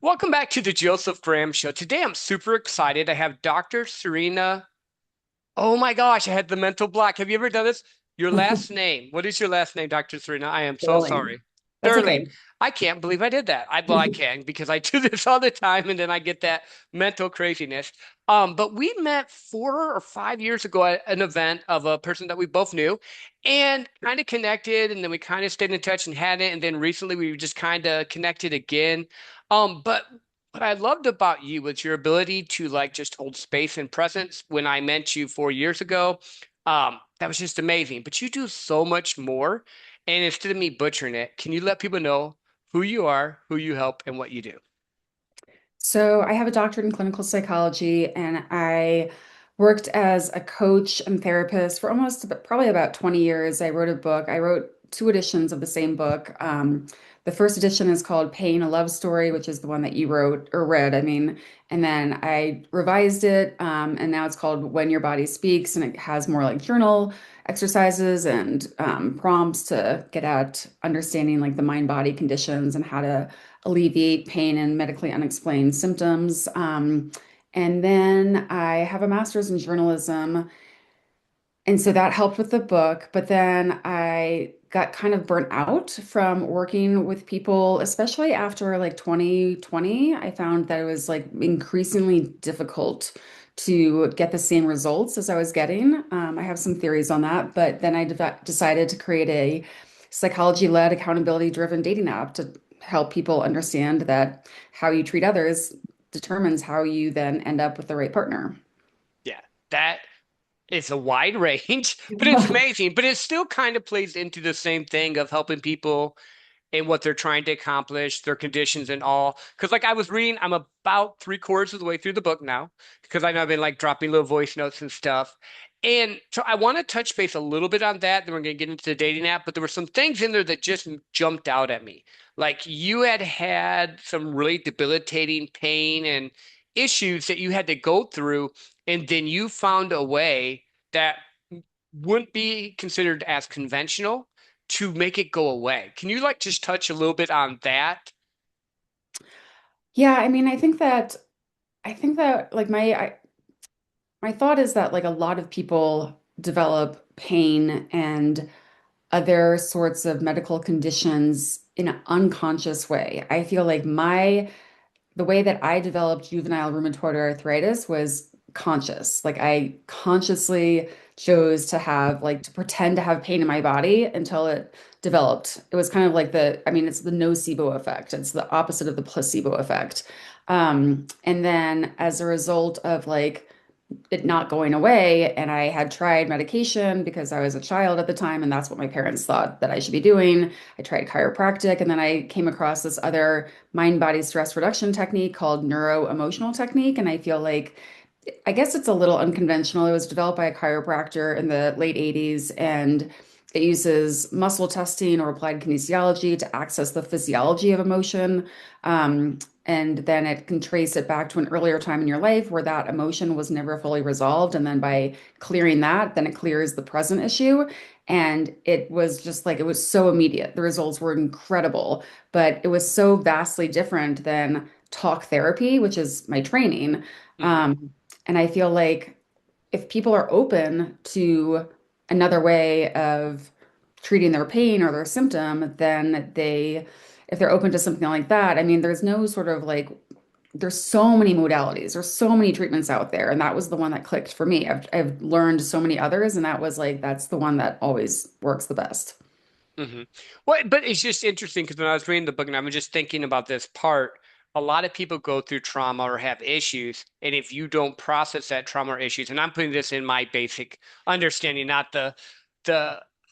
Welcome back to the Joseph Graham Show. Today I'm super excited. I have Dr. Serena. Oh my gosh, I had the mental block. Have you ever done this? Your last name. What is your last name, Dr. Serena? I am so Sterling. sorry. That's Sterling. okay. I can't believe I did that. I can because I do this all the time and then I get that mental craziness. But we met 4 or 5 years ago at an event of a person that we both knew and kind of connected, and then we kind of stayed in touch and had it, and then recently we just kind of connected again. But what I loved about you was your ability to like just hold space and presence when I met you 4 years ago. That was just amazing. But you do so much more. And instead of me butchering it, can you let people know who you are, who you help, and what you do? So I have a doctorate in clinical psychology, and I worked as a coach and therapist for probably about 20 years. I wrote a book. I wrote two editions of the same book. The first edition is called Pain, a Love Story, which is the one that you wrote or read, I mean. And then I revised it, and now it's called When Your Body Speaks, and it has more like journal exercises and prompts to get at understanding like the mind-body conditions and how to alleviate pain and medically unexplained symptoms. And then I have a master's in journalism. And so that helped with the book. But then I got kind of burnt out from working with people, especially after like 2020. I found that it was like increasingly difficult to get the same results as I was getting. I have some theories on that, but then I decided to create a psychology-led, accountability-driven dating app to help people understand that how you treat others determines how you then end up with the right partner. Yeah, that is a wide range, but it's amazing. But it still kind of plays into the same thing of helping people and what they're trying to accomplish, their conditions and all. Because like I was reading, I'm about three-quarters of the way through the book now, because I know I've been like dropping little voice notes and stuff. And so I want to touch base a little bit on that. Then we're going to get into the dating app, but there were some things in there that just jumped out at me. Like you had had some really debilitating pain and issues that you had to go through, and then you found a way that wouldn't be considered as conventional to make it go away. Can you like just touch a little bit on that? Yeah, I mean, I think that like my thought is that like a lot of people develop pain and other sorts of medical conditions in an unconscious way. I feel like the way that I developed juvenile rheumatoid arthritis was conscious. Like I consciously chose to have like to pretend to have pain in my body until it developed. It was kind of like I mean, it's the nocebo effect. It's the opposite of the placebo effect. And then as a result of like it not going away, and I had tried medication because I was a child at the time, and that's what my parents thought that I should be doing. I tried chiropractic, and then I came across this other mind-body stress reduction technique called neuro-emotional technique, and I feel like I guess it's a little unconventional. It was developed by a chiropractor in the late 80s, and it uses muscle testing or applied kinesiology to access the physiology of emotion. And then it can trace it back to an earlier time in your life where that emotion was never fully resolved. And then by clearing that, then it clears the present issue. And it was just like, it was so immediate. The results were incredible, but it was so vastly different than talk therapy, which is my training. Hmm. Um, and I feel like if people are open to another way of treating their pain or their symptom, then if they're open to something like that, I mean, there's no sort of like, there's so many modalities, there's so many treatments out there. And that was the one that clicked for me. I've learned so many others, and that was like, that's the one that always works the best. Hmm. Well, but it's just interesting because when I was reading the book and I'm just thinking about this part, a lot of people go through trauma or have issues, and if you don't process that trauma or issues, and I'm putting this in my basic understanding, not the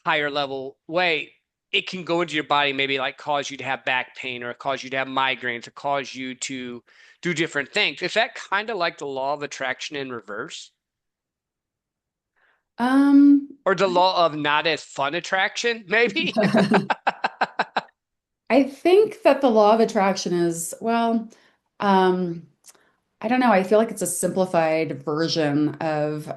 higher level way, it can go into your body, maybe like cause you to have back pain or cause you to have migraines or cause you to do different things. Is that kind of like the law of attraction in reverse? Um, Or the law of not as fun attraction, maybe? I think that the law of attraction is, well, um, I don't know. I feel like it's a simplified version of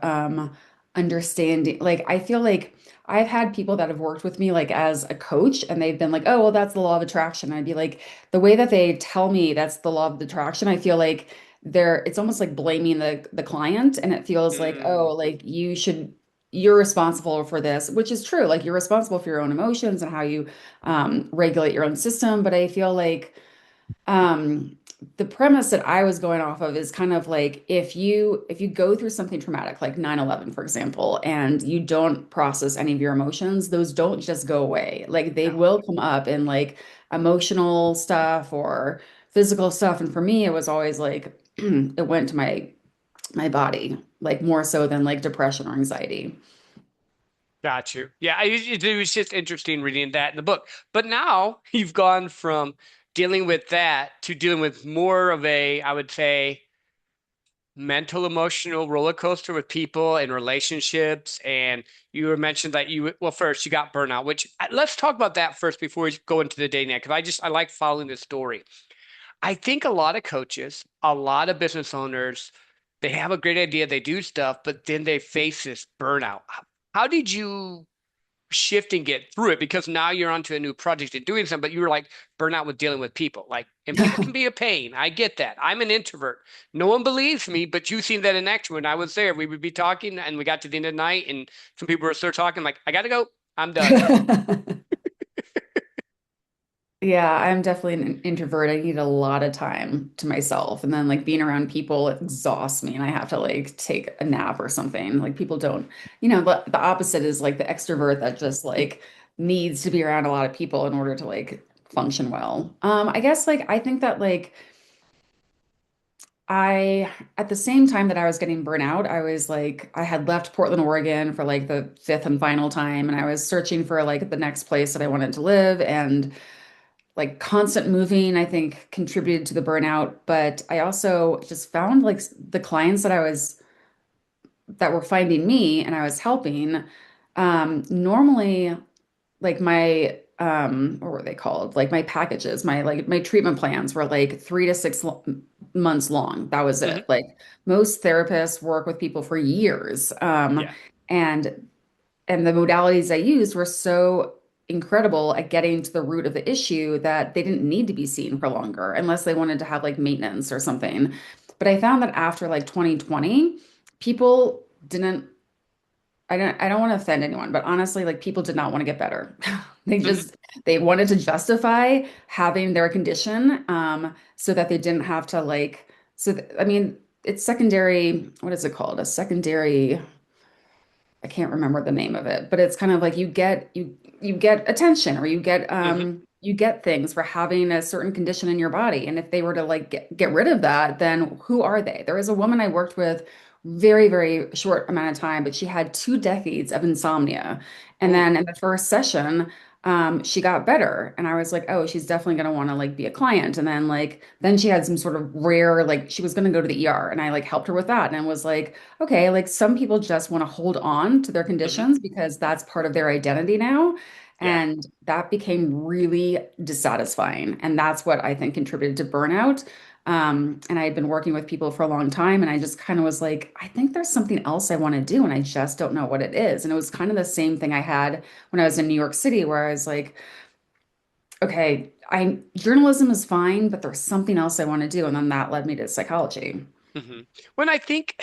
understanding. Like, I feel like I've had people that have worked with me like as a coach and they've been like, oh, well, that's the law of attraction. I'd be like, the way that they tell me that's the law of attraction, I feel like it's almost like blaming the client. And it feels like, Mm, oh, like you're responsible for this, which is true. Like you're responsible for your own emotions and how you regulate your own system. But I feel like um the premise that I was going off of is kind of like if you go through something traumatic like 9/11 for example and you don't process any of your emotions, those don't just go away. Like they no. will come up in like emotional stuff or physical stuff, and for me it was always like it went to my body like more so than like depression or anxiety. Got you. Yeah, it was just interesting reading that in the book. But now you've gone from dealing with that to dealing with more of a, I would say, mental emotional roller coaster with people and relationships. And you were mentioned that well, first you got burnout, which let's talk about that first before we go into the dating app, because I like following this story. I think a lot of coaches, a lot of business owners, they have a great idea, they do stuff, but then they face this burnout. How did you shift and get through it? Because now you're onto a new project and doing something, but you were like burnout with dealing with people. Like, and people can be a pain. I get that. I'm an introvert. No one believes me, but you seen that in action when I was there. We would be talking and we got to the end of the night and some people were still talking, like, I gotta go. I'm done. Yeah, I'm definitely an introvert. I need a lot of time to myself. And then like being around people exhausts me and I have to like take a nap or something. Like people don't, the opposite is like the extrovert that just like needs to be around a lot of people in order to like function well. I guess like I think that like at the same time that I was getting burnt out, I was like, I had left Portland, Oregon for like the fifth and final time. And I was searching for like the next place that I wanted to live. And like constant moving, I think contributed to the burnout. But I also just found like the clients that were finding me and I was helping, normally like my what were they called? Like my packages, my treatment plans were like 3 to 6 months long. That was Hmm. it. Like most therapists work with people for years. Yeah. And the modalities I used were so incredible at getting to the root of the issue that they didn't need to be seen for longer unless they wanted to have like maintenance or something. But I found that after like 2020, people didn't I don't want to offend anyone, but honestly, like people did not want to get better. They Hmm. just they wanted to justify having their condition so that they didn't have to like I mean, it's secondary, what is it called? A secondary I can't remember the name of it, but it's kind of like you get attention or Hmm. you get things for having a certain condition in your body. And if they were to like get rid of that, then who are they? There was a woman I worked with very, very short amount of time, but she had 2 decades of insomnia. And Ooh. then in the first session, she got better. And I was like, oh, she's definitely gonna want to like be a client. And then she had some sort of rare, like she was gonna go to the ER and I like helped her with that and was like, okay, like some people just want to hold on to their Hmm. conditions because that's part of their identity now. Yeah. And that became really dissatisfying. And that's what I think contributed to burnout. And I had been working with people for a long time, and I just kind of was like, I think there's something else I want to do, and I just don't know what it is. And it was kind of the same thing I had when I was in New York City, where I was like, okay, I journalism is fine, but there's something else I want to do. And then that led me to psychology. Hmm. When I think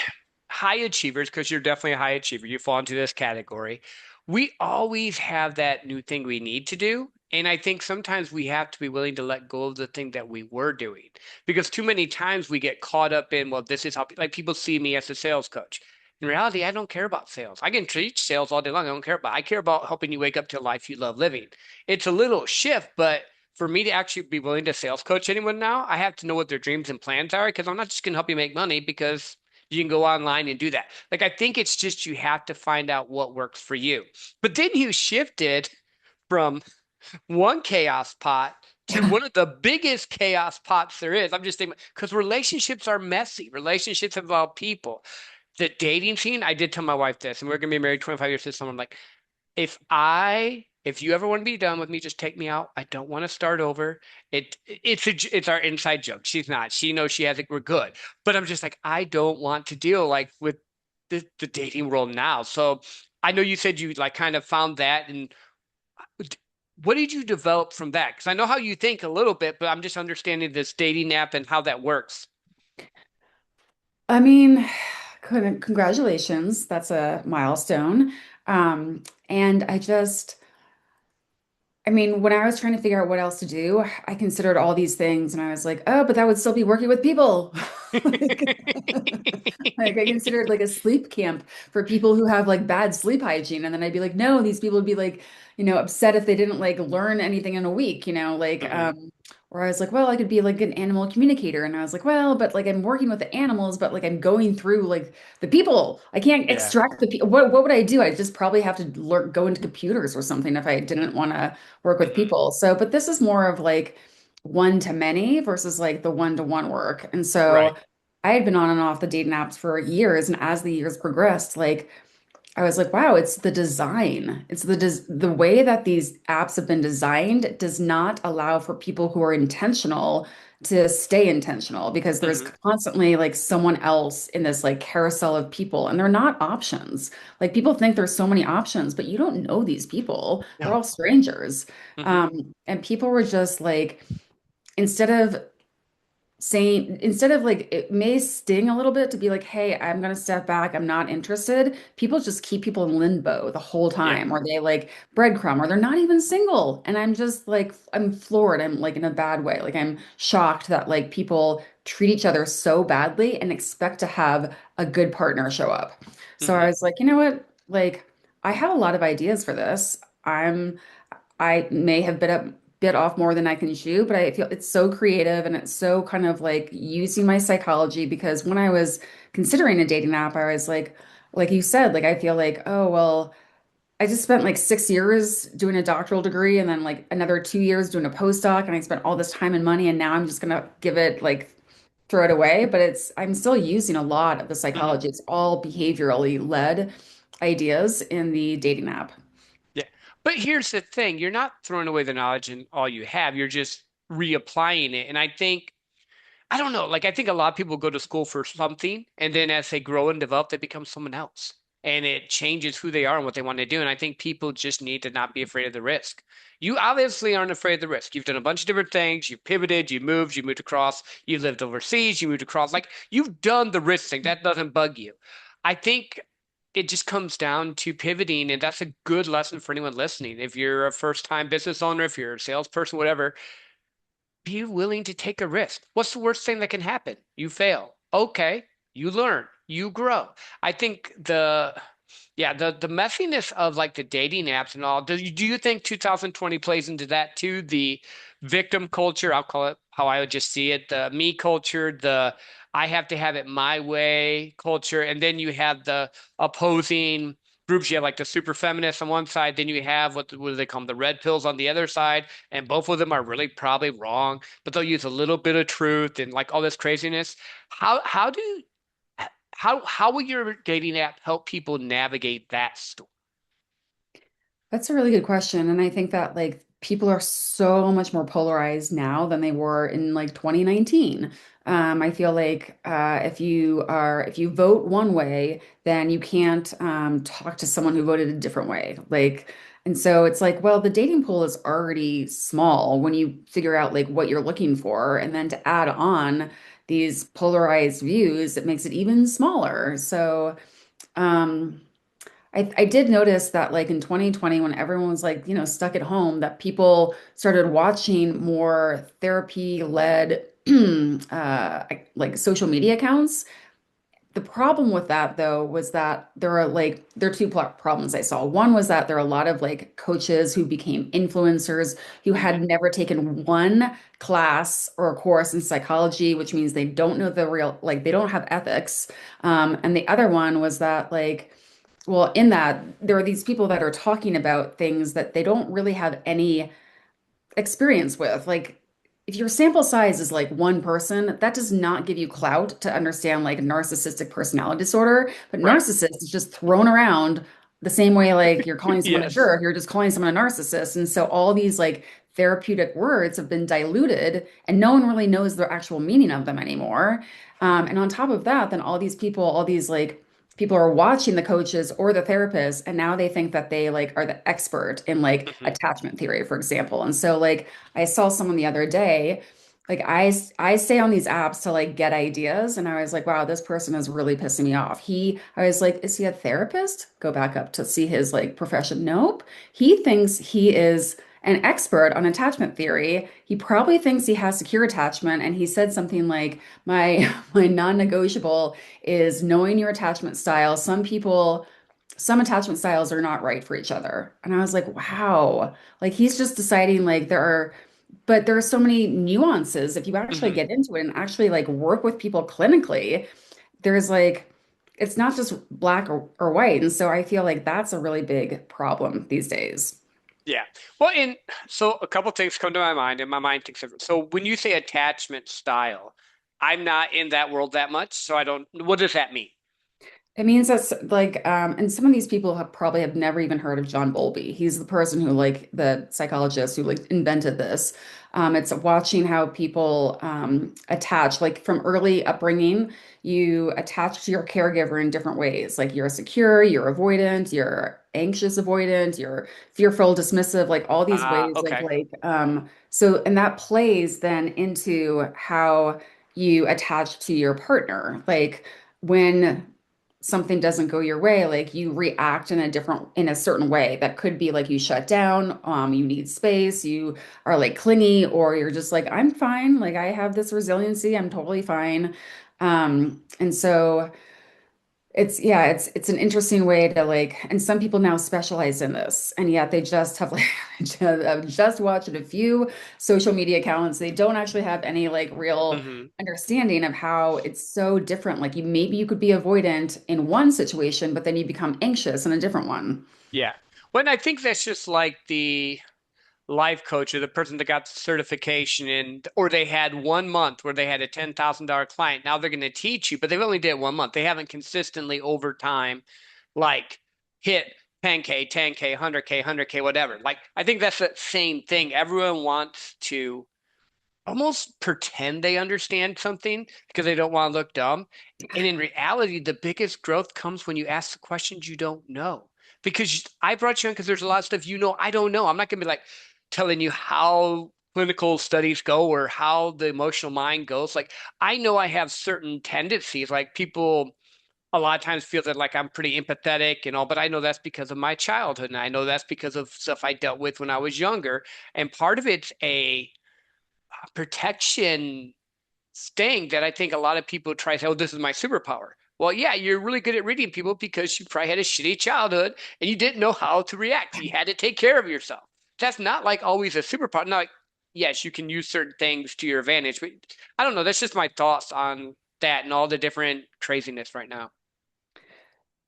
high achievers, because you're definitely a high achiever, you fall into this category. We always have that new thing we need to do. And I think sometimes we have to be willing to let go of the thing that we were doing because too many times we get caught up in, well, this is how, like people see me as a sales coach. In reality, I don't care about sales. I can teach sales all day long. I care about helping you wake up to a life you love living. It's a little shift, but for me to actually be willing to sales coach anyone now, I have to know what their dreams and plans are because I'm not just going to help you make money because you can go online and do that. Like, I think it's just you have to find out what works for you. But then you shifted from one chaos pot to one of the biggest chaos pots there is. I'm just thinking because relationships are messy, relationships involve people. The dating scene, I did tell my wife this, and we're going to be married 25 years this summer. I'm like, if you ever want to be done with me, just take me out. I don't want to start over. It's our inside joke. She's not. She knows she has it. We're good. But I'm just like, I don't want to deal like with. the dating world now. So I know you said you like kind of found that, and what did you develop from that? Because I know how you think a little bit, but I'm just understanding this dating app and how that works. I mean, congratulations. That's a milestone. And I mean, when I was trying to figure out what else to do, I considered all these things and I was like, oh, but that would still be working with people. Like, like I considered like a sleep camp for people who have like bad sleep hygiene. And then I'd be like, no, these people would be like, upset if they didn't like learn anything in a week, Hmm. or I was like, well, I could be like an animal communicator. And I was like, well, but like I'm working with the animals, but like I'm going through like the people. I can't Yeah. extract the people. What would I do? I just probably have to learn, go into computers or something if I didn't want to work with Hmm. people. So, but this is more of like one to many versus like the one to one work. And Right. so I had been on and off the dating apps for years. And as the years progressed, like I was like, wow, it's the design. It's the way that these apps have been designed does not allow for people who are intentional to stay intentional because there's Hmm. constantly like someone else in this like carousel of people and they're not options. Like people think there's so many options, but you don't know these people. They're No. all strangers. Hmm. And people were just like, instead of instead of like it may sting a little bit to be like, hey, I'm gonna step back, I'm not interested. People just keep people in limbo the whole Yeah. time, or they like breadcrumb, or they're not even single. And I'm just like, I'm floored. I'm like in a bad way. Like I'm shocked that like people treat each other so badly and expect to have a good partner show up. So I Hmm. was like, you know what? Like, I have a lot of ideas for this. I may have bit off more than I can chew, but I feel it's so creative and it's so kind of like using my psychology because when I was considering a dating app, I was like you said, like I feel like, oh well, I just spent like 6 years doing a doctoral degree and then like another 2 years doing a postdoc, and I spent all this time and money, and now I'm just gonna give it like throw it away. But I'm still using a lot of the Hmm. psychology. It's all behaviorally led ideas in the dating app. Yeah. But here's the thing, you're not throwing away the knowledge and all you have, you're just reapplying it. And I think I don't know. Like, I think a lot of people go to school for something, and then as they grow and develop, they become someone else. And it changes who they are and what they want to do. And I think people just need to not be afraid of the risk. You obviously aren't afraid of the risk. You've done a bunch of different things. You pivoted, you moved across, you lived overseas, you moved across. Like, you've done the risk thing. That doesn't bug you. I think it just comes down to pivoting. And that's a good lesson for anyone listening. If you're a first-time business owner, if you're a salesperson, whatever, be willing to take a risk. What's the worst thing that can happen? You fail. Okay, you learn, you grow. I think the messiness of like the dating apps and all, do you think 2020 plays into that too? The victim culture, I'll call it how I would just see it, the me culture, the I have to have it my way culture, and then you have the opposing groups. You have like the super feminists on one side, then you have what do they call them, the red pills on the other side, and both of them are really probably wrong, but they'll use a little bit of truth and like all this craziness. How do how will your dating app help people navigate that storm? That's a really good question. And I think that like people are so much more polarized now than they were in like 2019. I feel like if you vote one way, then you can't talk to someone who voted a different way. Like, and so it's like, well, the dating pool is already small when you figure out like what you're looking for, and then to add on these polarized views, it makes it even smaller. So, um, I did notice that like in 2020 when everyone was like, stuck at home, that people started watching more therapy-led like social media accounts. The problem with that though was that there are two problems I saw. One was that there are a lot of like coaches who became influencers who Hmm. had never taken one class or a course in psychology, which means they don't know the real, like they don't have ethics. And the other one was that like, well, in that there are these people that are talking about things that they don't really have any experience with. Like, if your sample size is like one person, that does not give you clout to understand like narcissistic personality disorder. But Right. narcissist is just thrown around the same way like you're calling someone a Yes. jerk, you're just calling someone a narcissist. And so all these like therapeutic words have been diluted and no one really knows the actual meaning of them anymore. And on top of that, then all these people, all these like people are watching the coaches or the therapists and now they think that they like are the expert in like Hmm. attachment theory, for example. And so like I saw someone the other day, like I stay on these apps to like get ideas and I was like, wow, this person is really pissing me off. I was like, is he a therapist? Go back up to see his like profession. Nope. He thinks he is an expert on attachment theory. He probably thinks he has secure attachment and he said something like my my non-negotiable is knowing your attachment style. Some attachment styles are not right for each other. And I was like, wow. Like he's just deciding like but there are so many nuances. If you actually Hmm. get into it and actually like work with people clinically, there's like, it's not just black or white. And so I feel like that's a really big problem these days. Yeah. Well, so a couple things come to my mind, and my mind thinks of it. So when you say attachment style, I'm not in that world that much, so I don't. What does that mean? It means that's like, and some of these people have probably have never even heard of John Bowlby. He's the person who, like, the psychologist who like invented this. It's watching how people attach, like from early upbringing, you attach to your caregiver in different ways. Like you're secure, you're avoidant, you're anxious avoidant, you're fearful, dismissive, like all these ways of Okay. like, so, and that plays then into how you attach to your partner. Like when something doesn't go your way, like you react in a certain way. That could be like you shut down, you need space, you are like clingy, or you're just like, I'm fine, like I have this resiliency, I'm totally fine. And so it's an interesting way to like, and some people now specialize in this, and yet they just have like just watched a few social media accounts. They don't actually have any like real Hmm. understanding of how it's so different. Like maybe you could be avoidant in one situation, but then you become anxious in a different one. Yeah. Well, and I think that's just like the life coach or the person that got the certification or they had 1 month where they had a $10,000 client. Now they're going to teach you, but they've only did 1 month. They haven't consistently over time like hit 10K, 10K, 100K, 100K, whatever. Like I think that's the same thing. Everyone wants to almost pretend they understand something because they don't want to look dumb. And in reality, the biggest growth comes when you ask the questions you don't know. Because I brought you in because there's a lot of stuff I don't know. I'm not going to be like telling you how clinical studies go or how the emotional mind goes. Like I know I have certain tendencies. Like people a lot of times feel that like I'm pretty empathetic and all, but I know that's because of my childhood, and I know that's because of stuff I dealt with when I was younger. And part of it's a protection thing that I think a lot of people try to say, oh, this is my superpower. Well, yeah, you're really good at reading people because you probably had a shitty childhood and you didn't know how to react. You had to take care of yourself. That's not like always a superpower. Now, yes, you can use certain things to your advantage, but I don't know. That's just my thoughts on that and all the different craziness right now.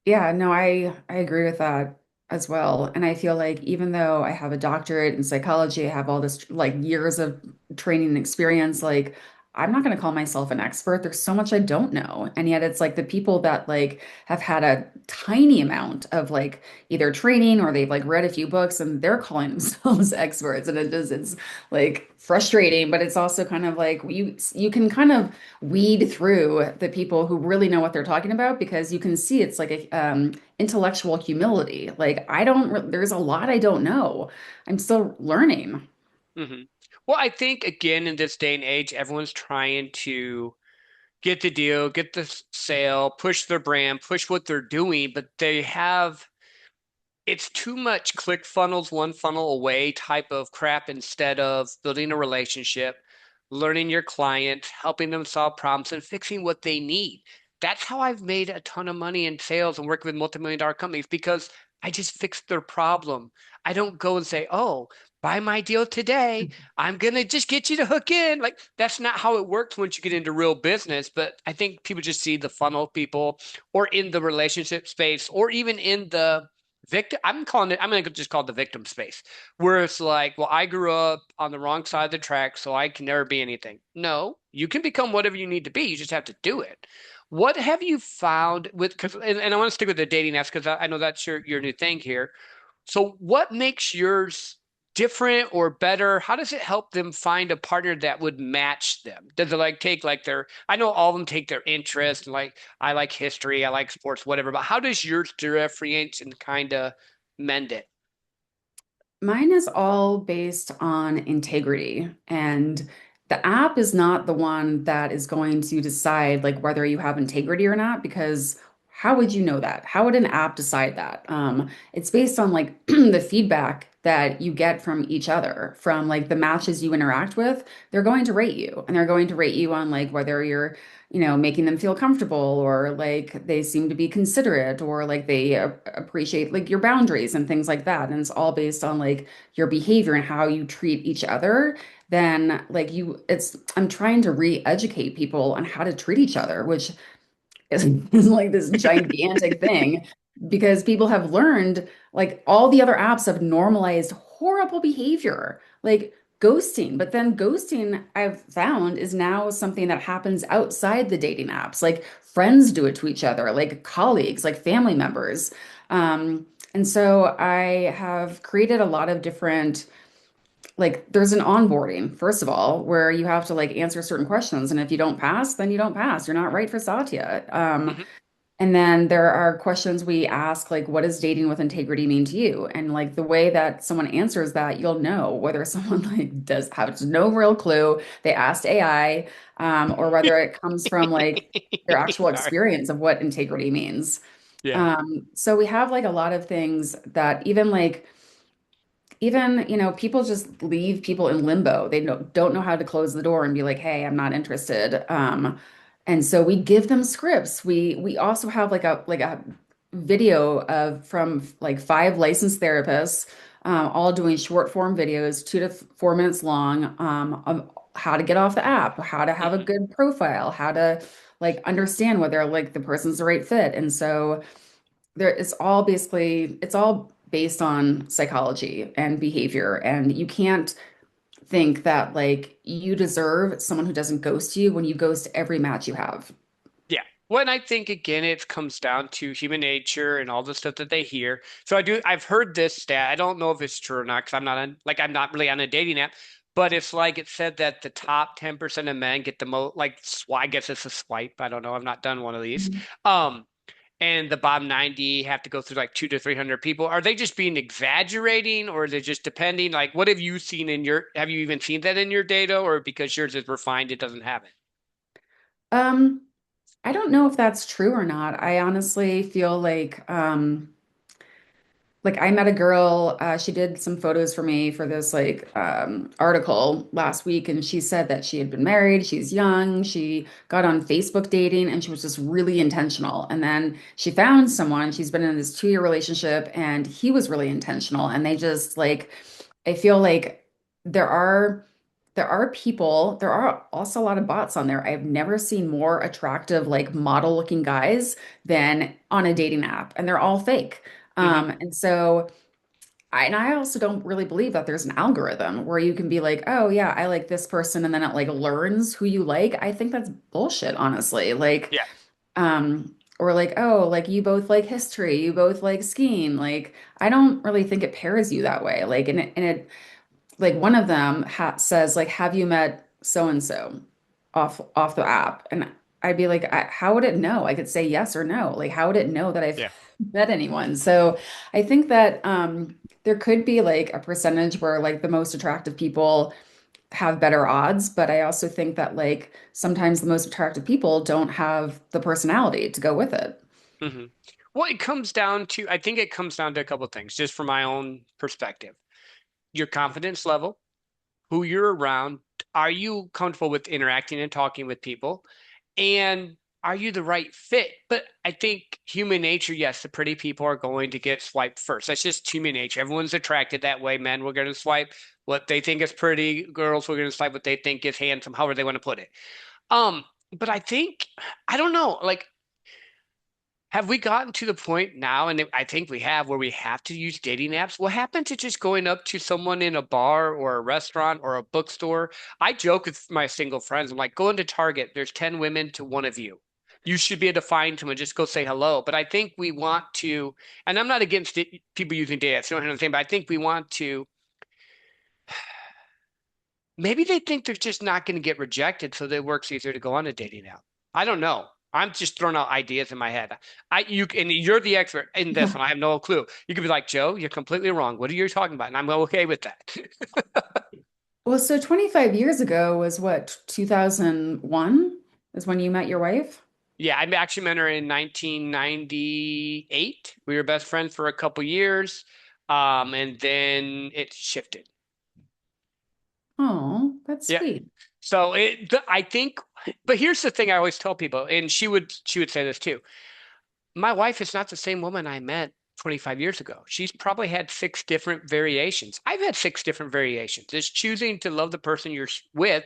Yeah, no, I agree with that as well. And I feel like even though I have a doctorate in psychology, I have all this like years of training and experience, like I'm not going to call myself an expert. There's so much I don't know. And yet it's like the people that like have had a tiny amount of like either training or they've like read a few books and they're calling themselves experts. And it's like frustrating, but it's also kind of like you can kind of weed through the people who really know what they're talking about because you can see it's like a intellectual humility. Like there's a lot I don't know. I'm still learning. Hmm. Well, I think again in this day and age, everyone's trying to get the deal, get the sale, push their brand, push what they're doing, but it's too much click funnels one funnel away type of crap instead of building a relationship, learning your client, helping them solve problems, and fixing what they need. That's how I've made a ton of money in sales and working with multi-million-dollar companies because I just fixed their problem. I don't go and say, oh, buy my deal today. I'm gonna just get you to hook in. Like that's not how it works once you get into real business. But I think people just see the funnel people or in the relationship space or even in the victim. I'm gonna just call it the victim space, where it's like, well, I grew up on the wrong side of the track, so I can never be anything. No, you can become whatever you need to be. You just have to do it. What have you found with, cause, and I want to stick with the dating apps because I know that's your new thing here. So what makes yours different or better? How does it help them find a partner that would match them? Does it like take like their, I know all of them take their interest, and like I like history, I like sports, whatever, but how does yours differentiate and kind of mend it? Mine is all based on integrity, and the app is not the one that is going to decide like whether you have integrity or not, because how would you know that? How would an app decide that? It's based on like the feedback that you get from each other, from like the matches you interact with. They're going to rate you, and they're going to rate you on like whether you're, making them feel comfortable, or like they seem to be considerate, or like they appreciate like your boundaries and things like that. And it's all based on like your behavior and how you treat each other. Then like I'm trying to re-educate people on how to treat each other, which is like this gigantic thing because people have learned like all the other apps have normalized horrible behavior, like ghosting. But then ghosting, I've found, is now something that happens outside the dating apps. Like friends do it to each other, like colleagues, like family members. And so I have created a lot of different, like there's an onboarding, first of all, where you have to like answer certain questions. And if you don't pass, then you don't pass. You're not right for Satya. Hmm. And then there are questions we ask, like, what does dating with integrity mean to you? And like the way that someone answers that, you'll know whether someone like does have no real clue, they asked AI, or whether it comes from like their actual Sorry. experience of what integrity means. Yeah. So we have like a lot of things that even, people just leave people in limbo. They don't know how to close the door and be like, "Hey, I'm not interested." And so we give them scripts. We also have like a video of from like 5 licensed therapists, all doing short form videos, 2 to 4 minutes long, of how to get off the app, how to have a Hmm. good profile, how to like understand whether like the person's the right fit. And so it's all based on psychology and behavior, and you can't think that like you deserve someone who doesn't ghost you when you ghost every match you have. Yeah. Well, and I think again, it comes down to human nature and all the stuff that they hear. So I've heard this stat. I don't know if it's true or not because I'm not really on a dating app, but it's like it said that the top 10% of men get the most, like, I guess it's a swipe. I don't know. I've not done one of these. Mhm. Um, and the bottom 90 have to go through like 200 to 300 people. Are they just being exaggerating or is it just depending? Like, what have you seen have you even seen that in your data or because yours is refined, it doesn't have it? Um, I don't know if that's true or not. I honestly feel like I met a girl, she did some photos for me for this like article last week, and she said that she had been married, she's young, she got on Facebook dating, and she was just really intentional. And then she found someone, she's been in this 2-year relationship, and he was really intentional. And they just like, I feel like there are there are also a lot of bots on there. I've never seen more attractive, like model looking guys than on a dating app, and they're all fake. Hmm. And so I also don't really believe that there's an algorithm where you can be like, oh yeah, I like this person, and then it like learns who you like. I think that's bullshit, honestly. Like, Yeah. or like, oh, like you both like history, you both like skiing. Like, I don't really think it pairs you that way. Like, and it like one of them says like, have you met so and so off the app? And I'd be like, how would it know? I could say yes or no. Like, how would it know that I've Yeah. met anyone? So I think that there could be like a percentage where like the most attractive people have better odds, but I also think that like sometimes the most attractive people don't have the personality to go with it. Hmm. Well, I think it comes down to a couple of things, just from my own perspective. Your confidence level, who you're around, are you comfortable with interacting and talking with people? And are you the right fit? But I think human nature, yes, the pretty people are going to get swiped first. That's just human nature. Everyone's attracted that way. Men, we're going to swipe what they think is pretty. Girls, we're going to swipe what they think is handsome, however they want to put it. Um, but I think, I don't know, like, have we gotten to the point now, and I think we have, where we have to use dating apps? What happened to just going up to someone in a bar or a restaurant or a bookstore? I joke with my single friends. I'm like, go into Target. There's 10 women to one of you. You should be able to find someone, just go say hello. But I think we want to, and I'm not against people using data apps, you know what I'm saying? But I think we want to Maybe they think they're just not going to get rejected, so it works easier to go on a dating app. I don't know. I'm just throwing out ideas in my head. And you're the expert in this, and I have no clue. You could be like, Joe, you're completely wrong. What are you talking about? And I'm okay with that. Well, so 25 years ago was what, 2001 is when you met your wife? Yeah, I actually met her in 1998. We were best friends for a couple years, and then it shifted. Oh, that's Yeah. sweet. So I think, but here's the thing I always tell people, and she would say this too. My wife is not the same woman I met 25 years ago. She's probably had six different variations. I've had six different variations. It's choosing to love the person you're with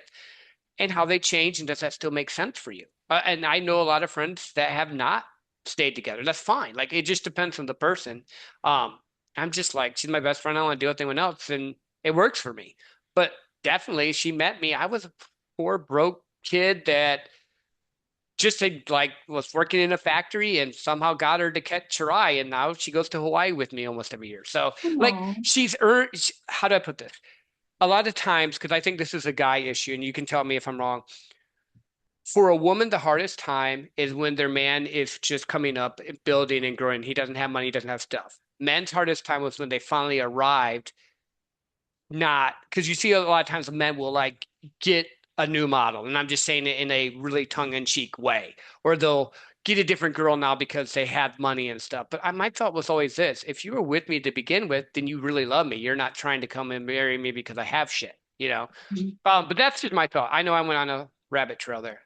and how they change, and does that still make sense for you? And I know a lot of friends that have not stayed together. That's fine. Like it just depends on the person. Um, I'm just like, she's my best friend. I don't want to deal with anyone else, and it works for me. But definitely, she met me. I was a poor, broke kid that just like was working in a factory and somehow got her to catch her eye, and now she goes to Hawaii with me almost every year. So like Oh. she's earned. How do I put this? A lot of times, because I think this is a guy issue, and you can tell me if I'm wrong. For a woman, the hardest time is when their man is just coming up, building and growing. He doesn't have money, he doesn't have stuff. Men's hardest time was when they finally arrived, not because you see a lot of times men will like get a new model, and I'm just saying it in a really tongue-in-cheek way, or they'll get a different girl now because they have money and stuff. But my thought was always this: if you were with me to begin with, then you really love me. You're not trying to come and marry me because I have shit, you know? But that's just my thought. I know I went on a rabbit trail there.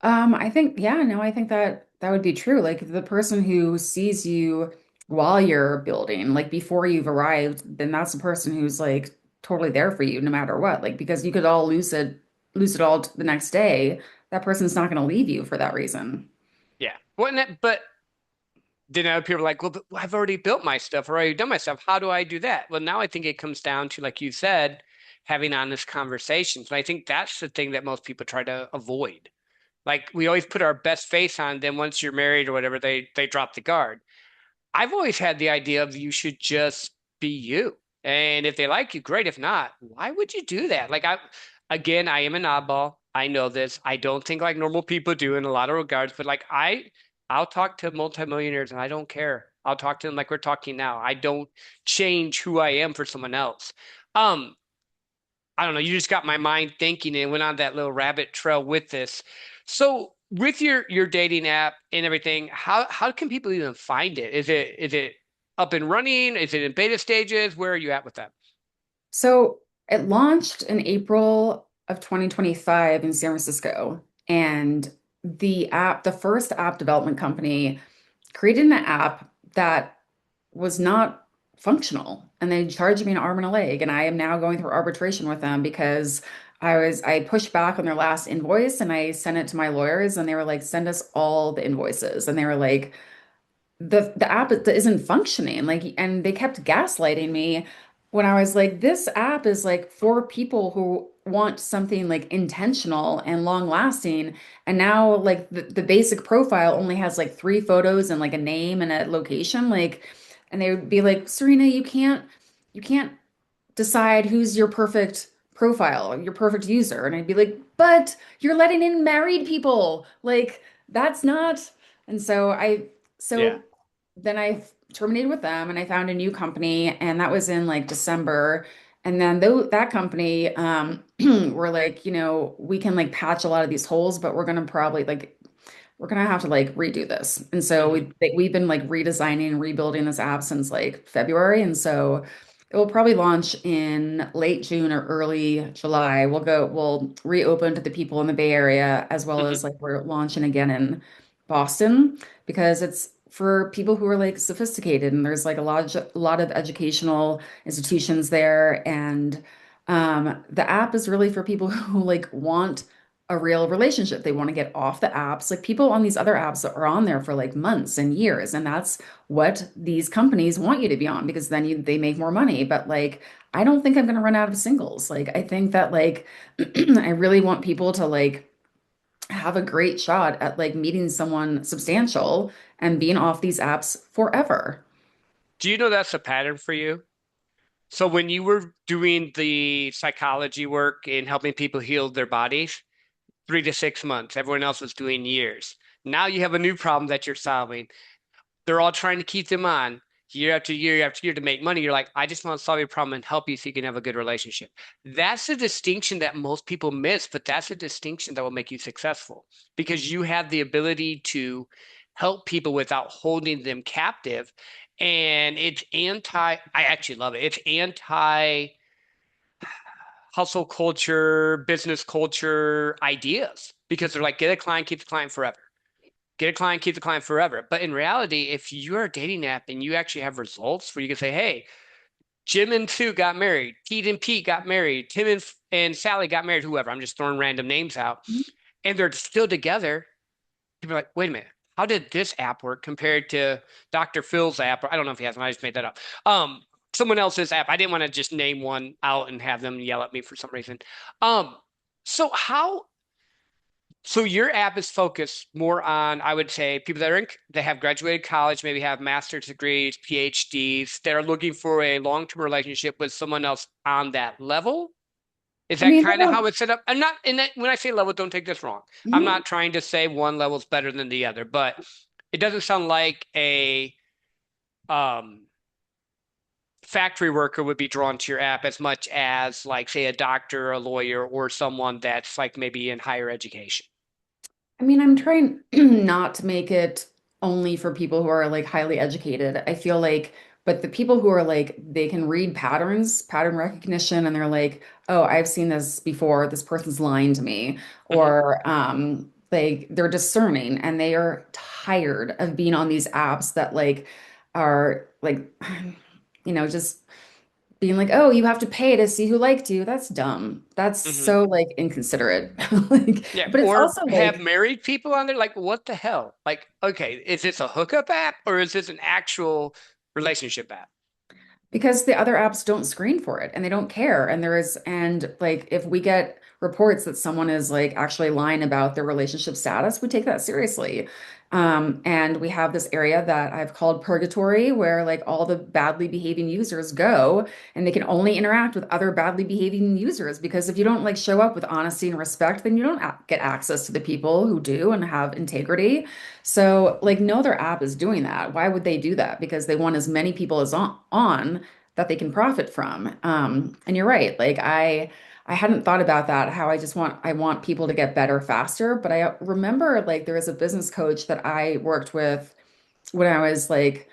I think, yeah, no, I think that that would be true. Like the person who sees you while you're building, like before you've arrived, then that's the person who's like totally there for you no matter what. Like because you could all lose it all the next day. That person's not going to leave you for that reason. Yeah. But then other people are like, well, but I've already built my stuff, or already done my stuff. How do I do that? Well, now I think it comes down to, like you said, having honest conversations. And I think that's the thing that most people try to avoid. Like we always put our best face on, then once you're married or whatever, they drop the guard. I've always had the idea of you should just be you. And if they like you, great. If not, why would you do that? Again, I am an oddball. I know this. I don't think like normal people do in a lot of regards, but I'll talk to multimillionaires and I don't care. I'll talk to them like we're talking now. I don't change who I am for someone else. Um, I don't know. You just got my mind thinking and went on that little rabbit trail with this. So with your dating app and everything, how can people even find it? Is it up and running? Is it in beta stages? Where are you at with that? So it launched in April of 2025 in San Francisco. And the first app development company created an app that was not functional. And they charged me an arm and a leg. And I am now going through arbitration with them because I pushed back on their last invoice and I sent it to my lawyers and they were like, send us all the invoices. And they were like, the app isn't functioning. Like, and they kept gaslighting me when I was like, this app is like for people who want something like intentional and long lasting. And now like the basic profile only has like three photos and like a name and a location. Like, and they would be like, Serena, you can't decide who's your perfect profile, your perfect user. And I'd be like, but you're letting in married people. Like, that's not. And Yeah. so then I terminated with them and I found a new company, and that was in like December. And then though that company, were like, we can like patch a lot of these holes, but we're gonna have to like redo this. And so Hmm. we've been like redesigning and rebuilding this app since like February. And so it will probably launch in late June or early July. We'll reopen to the people in the Bay Area as well Hmm. as like we're launching again in Boston because it's for people who are like sophisticated and there's like a lot of educational institutions there. And the app is really for people who like want a real relationship. They want to get off the apps. Like people on these other apps are on there for like months and years, and that's what these companies want you to be on because then they make more money. But like, I don't think I'm going to run out of singles. Like, I think that like, I really want people to like have a great shot at like meeting someone substantial and being off these apps forever. Do you know that's a pattern for you? So when you were doing the psychology work and helping people heal their bodies, 3 to 6 months, everyone else was doing years. Now you have a new problem that you're solving. They're all trying to keep them on year after year after year to make money. You're like, I just want to solve your problem and help you so you can have a good relationship. That's a distinction that most people miss, but that's a distinction that will make you successful because you have the ability to help people without holding them captive. And it's I actually love it. It's anti hustle culture, business culture ideas because they're like, get a client, keep the client forever. Get a client, keep the client forever. But in reality, if you're a dating app and you actually have results where you can say, hey, Jim and Sue got married, Pete and Pete got married, Tim and Sally got married, whoever, I'm just throwing random names out, and they're still together, people are like, wait a minute, how did this app work compared to Dr. Phil's app? Or I don't know if he has one, I just made that up. Someone else's app. I didn't want to just name one out and have them yell at me for some reason. Um, so how so your app is focused more on, I would say, people that that have graduated college, maybe have master's degrees, PhDs, that are looking for a long-term relationship with someone else on that level. Is I that mean, I kind of how don't, it's set up? I'm not, and that, when I say level, don't take this wrong. I'm mhm. not trying to say one level is better than the other, but it doesn't sound like a um, factory worker would be drawn to your app as much as, like, say, a doctor, a lawyer, or someone that's like maybe in higher education. I mean, I'm trying not to make it only for people who are like highly educated. I feel like, but the people who are like, they can read patterns, pattern recognition, and they're like, oh, I've seen this before. This person's lying to me. Hmm. Or like they're discerning and they are tired of being on these apps that like are like, just being like, oh, you have to pay to see who liked you. That's dumb. That's Hmm. so like inconsiderate. Like, Yeah, but it's or also have like, married people on there. Like, what the hell? Like, okay, is this a hookup app or is this an actual relationship app? because the other apps don't screen for it and they don't care. And like, if we get reports that someone is like actually lying about their relationship status, we take that seriously. And we have this area that I've called purgatory, where like all the badly behaving users go and they can only interact with other badly behaving users. Because if you don't like show up with honesty and respect, then you don't get access to the people who do and have integrity. So, like, no other app is doing that. Why would they do that? Because they want as many people as on that they can profit from. And you're right. Like, I hadn't thought about that, how I want people to get better faster. But I remember like there was a business coach that I worked with when I was like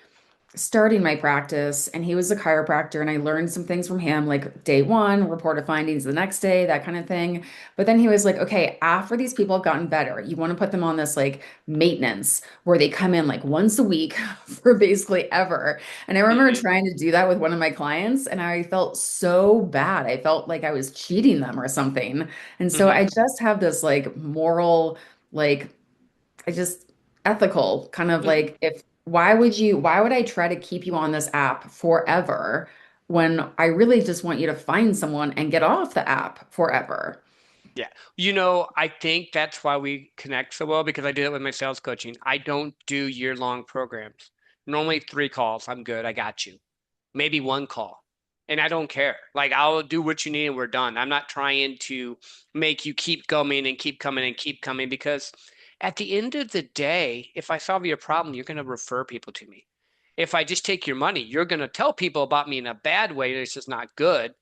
starting my practice, and he was a chiropractor, and I learned some things from him, like day one, reported findings the next day, that kind of thing. But then he was like, okay, after these people have gotten better, you want to put them on this like maintenance where they come in like once a week for basically ever. And I remember Hmm. trying to do that with one of my clients, and I felt so bad. I felt like I was cheating them or something. And so Hmm. I just have this like moral, like I just ethical kind of Hmm. like, if why would I try to keep you on this app forever when I really just want you to find someone and get off the app forever? Yeah. I think that's why we connect so well because I did it with my sales coaching. I don't do year-long programs. Normally 3 calls. I'm good. I got you. Maybe 1 call. And I don't care. Like, I'll do what you need and we're done. I'm not trying to make you keep coming and keep coming and keep coming because at the end of the day, if I solve your problem, you're going to refer people to me. If I just take your money, you're going to tell people about me in a bad way that's just not good.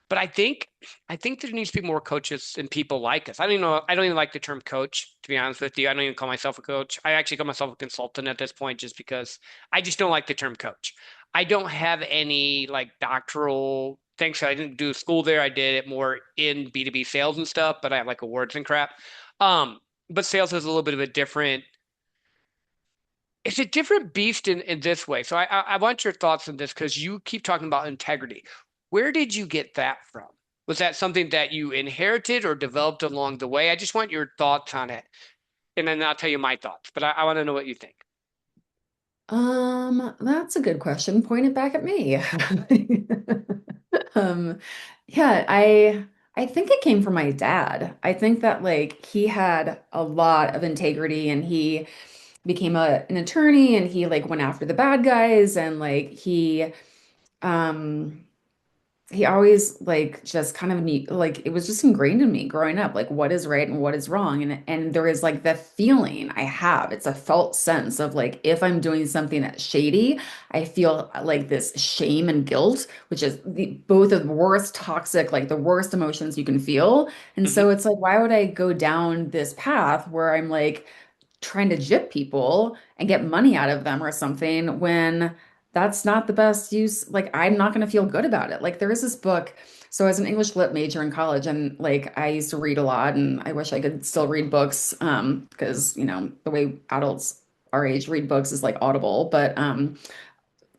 But I think there needs to be more coaches and people like us. I don't even know. I don't even like the term coach, to be honest with you. I don't even call myself a coach. I actually call myself a consultant at this point just because I just don't like the term coach. I don't have any like doctoral things. So I didn't do school there. I did it more in B2B sales and stuff, but I have like awards and crap. Um, but sales is a little bit of a different it's a different beast in this way. So I want your thoughts on this because you keep talking about integrity. Where did you get that from? Was that something that you inherited or developed along the way? I just want your thoughts on it, and then I'll tell you my thoughts. But I want to know what you think. That's a good question. Point it back at me. Um, yeah, I think it came from my dad. I think that like he had a lot of integrity, and he became an attorney, and he like went after the bad guys, and like he um he always like just kind of neat, like it was just ingrained in me growing up, like what is right and what is wrong. And there is like the feeling I have. It's a felt sense of like if I'm doing something that's shady, I feel like this shame and guilt, which is both of the worst toxic, like the worst emotions you can feel. And Hmm. so it's like, why would I go down this path where I'm like trying to jip people and get money out of them or something when that's not the best use. Like, I'm not going to feel good about it. Like, there is this book. So, as an English lit major in college, and like I used to read a lot, and I wish I could still read books, because the way adults our age read books is like Audible. But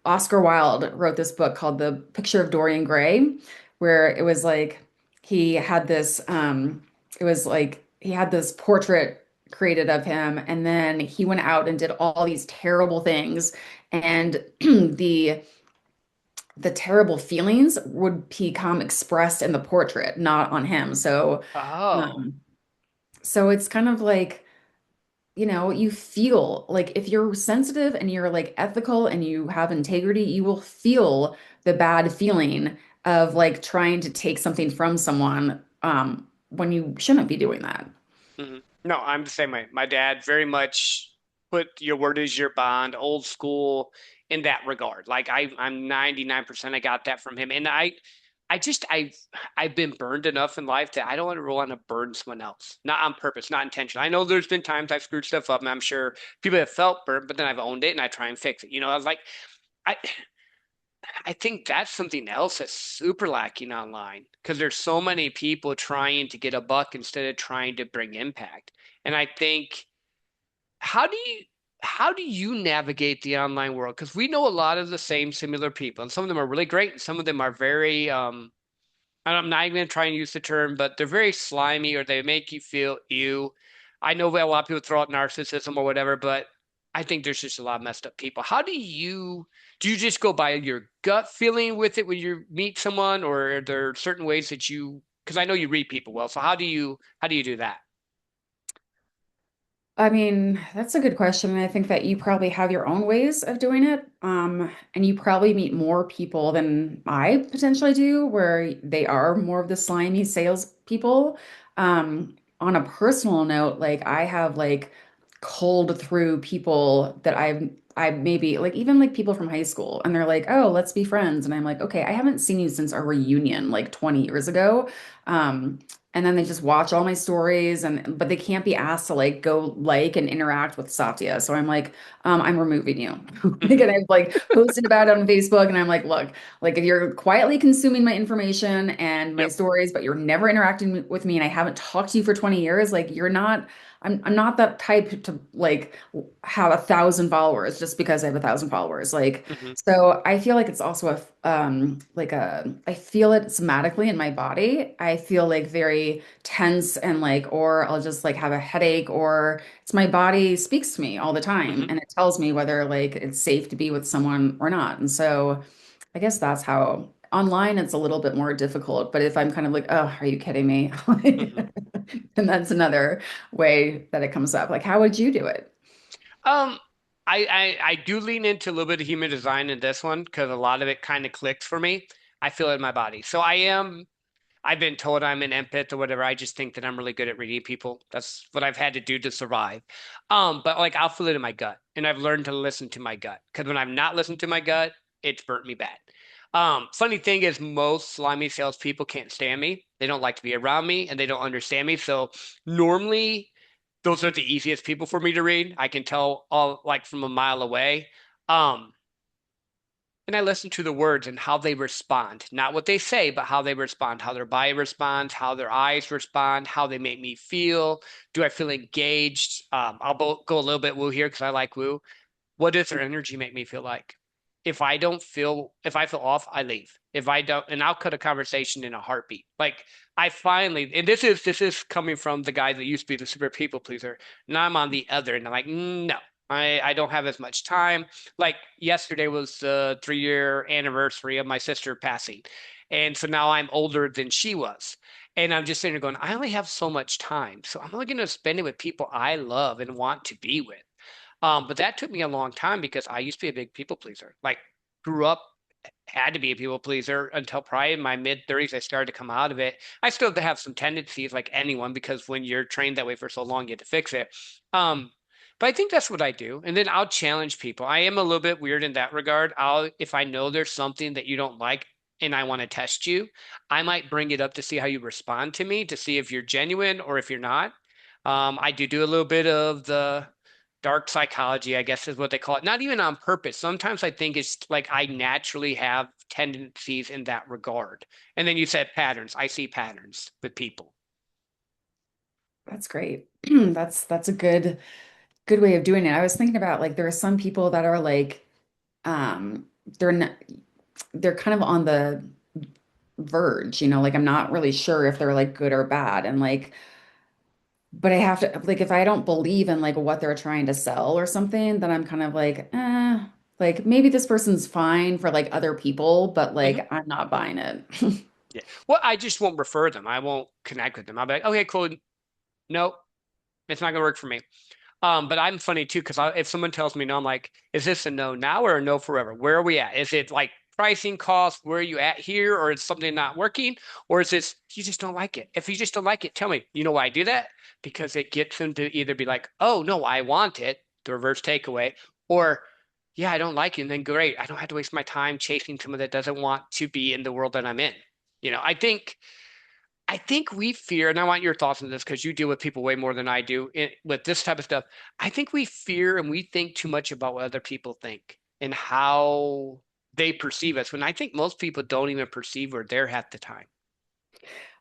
Oscar Wilde wrote this book called The Picture of Dorian Gray, where it was like he had this it was like he had this portrait created of him, and then he went out and did all these terrible things, and the terrible feelings would become expressed in the portrait, not on him. So Oh. um so it's kind of like you feel like if you're sensitive and you're like ethical and you have integrity, you will feel the bad feeling of like trying to take something from someone when you shouldn't be doing that. Hmm. No, I'm the same way. My dad very much put your word is your bond, old school in that regard. Like I'm 99% I got that from him. And I've been burned enough in life that I don't want to burden someone else. Not on purpose, not intentional. I know there's been times I've screwed stuff up and I'm sure people have felt burnt, but then I've owned it and I try and fix it. I was like, I I think that's something else that's super lacking online because there's so many people trying to get a buck instead of trying to bring impact. And I think how do you how do you navigate the online world? Because we know a lot of the same similar people, and some of them are really great, and some of them are very and I'm not even going to try and use the term, but they're very slimy or they make you feel ew. I know that a lot of people throw out narcissism or whatever, but I think there's just a lot of messed up people. How do you just go by your gut feeling with it when you meet someone, or are there certain ways that because I know you read people well, so how do you do that? I mean, that's a good question. And I think that you probably have your own ways of doing it. And you probably meet more people than I potentially do, where they are more of the slimy sales people. On a personal note, like I have like culled through people that I maybe like even like people from high school and they're like, oh, let's be friends. And I'm like, okay, I haven't seen you since our reunion like 20 years ago. Um, and then they just watch all my stories and but they can't be asked to like go like and interact with Satya. So I'm like, I'm removing you. Like, Hmm. and I've like posted about it on Facebook and I'm like, look, like if you're quietly consuming my information and my Yep. stories, but you're never interacting with me and I haven't talked to you for 20 years, like you're not, I'm not that type to like have 1,000 followers just because I have 1,000 followers. Like, Hmm. so I feel like it's also I feel it somatically in my body. I feel like very tense and like, or I'll just like have a headache, or it's my body speaks to me all the time Hmm. and it tells me whether like it's safe to be with someone or not. And so I guess that's how online it's a little bit more difficult. But if I'm kind of like, oh, are you kidding me? Hmm. And that's another way that it comes up. Like, how would you do it? Um, I do lean into a little bit of human design in this one because a lot of it kind of clicked for me. I feel it in my body. So I've been told I'm an empath or whatever. I just think that I'm really good at reading people. That's what I've had to do to survive. But like I'll feel it in my gut, and I've learned to listen to my gut because when I've not listened to my gut, it's burnt me bad. Funny thing is, most slimy salespeople can't stand me. They don't like to be around me, and they don't understand me. So normally, those are the easiest people for me to read. I can tell all like from a mile away. Um, and I listen to the words and how they respond, not what they say, but how they respond, how their body responds, how their eyes respond, how they make me feel. Do I feel engaged? Go a little bit woo here because I like woo. What does their energy make me feel like? If I feel off, I leave. If I don't, and I'll cut a conversation in a heartbeat. Like I finally, and this is coming from the guy that used to be the super people pleaser. Now I'm on the other, and I'm like, no, I don't have as much time. Like yesterday was the 3 year anniversary of my sister passing, and so now I'm older than she was. And I'm just sitting there going, I only have so much time. So I'm only going to spend it with people I love and want to be with. But that took me a long time because I used to be a big people pleaser. Like grew up. had to be a people pleaser until probably in my mid 30s. I started to come out of it. I still have some tendencies like anyone because when you're trained that way for so long, you have to fix it. Um, but I think that's what I do. And then I'll challenge people. I am a little bit weird in that regard. If I know there's something that you don't like and I want to test you, I might bring it up to see how you respond to me, to see if you're genuine or if you're not. I do a little bit of the dark psychology, I guess is what they call it. Not even on purpose. Sometimes I think it's like I naturally have tendencies in that regard. And then you said patterns. I see patterns with people. That's great. That's a good way of doing it. I was thinking about like there are some people that are like um they're not, they're kind of on the verge, like I'm not really sure if they're like good or bad. And like, but I have to like if I don't believe in like what they're trying to sell or something, then I'm kind of like maybe this person's fine for like other people, but Mhm. like I'm not buying it. Yeah. Well, I just won't refer them. I won't connect with them. I'll be like, okay, cool. Nope, it's not gonna work for me. But I'm funny too because if someone tells me no, I'm like, is this a no now or a no forever? Where are we at? Is it like pricing cost? Where are you at here? Or is something not working? Or is this you just don't like it? If you just don't like it, tell me. You know why I do that? Because it gets them to either be like, oh no, I want it, the reverse takeaway, or yeah, I don't like it, and then great. I don't have to waste my time chasing someone that doesn't want to be in the world that I'm in. I think we fear, and I want your thoughts on this because you deal with people way more than I do with this type of stuff. I think we fear and we think too much about what other people think and how they perceive us, when I think most people don't even perceive we're there half the time.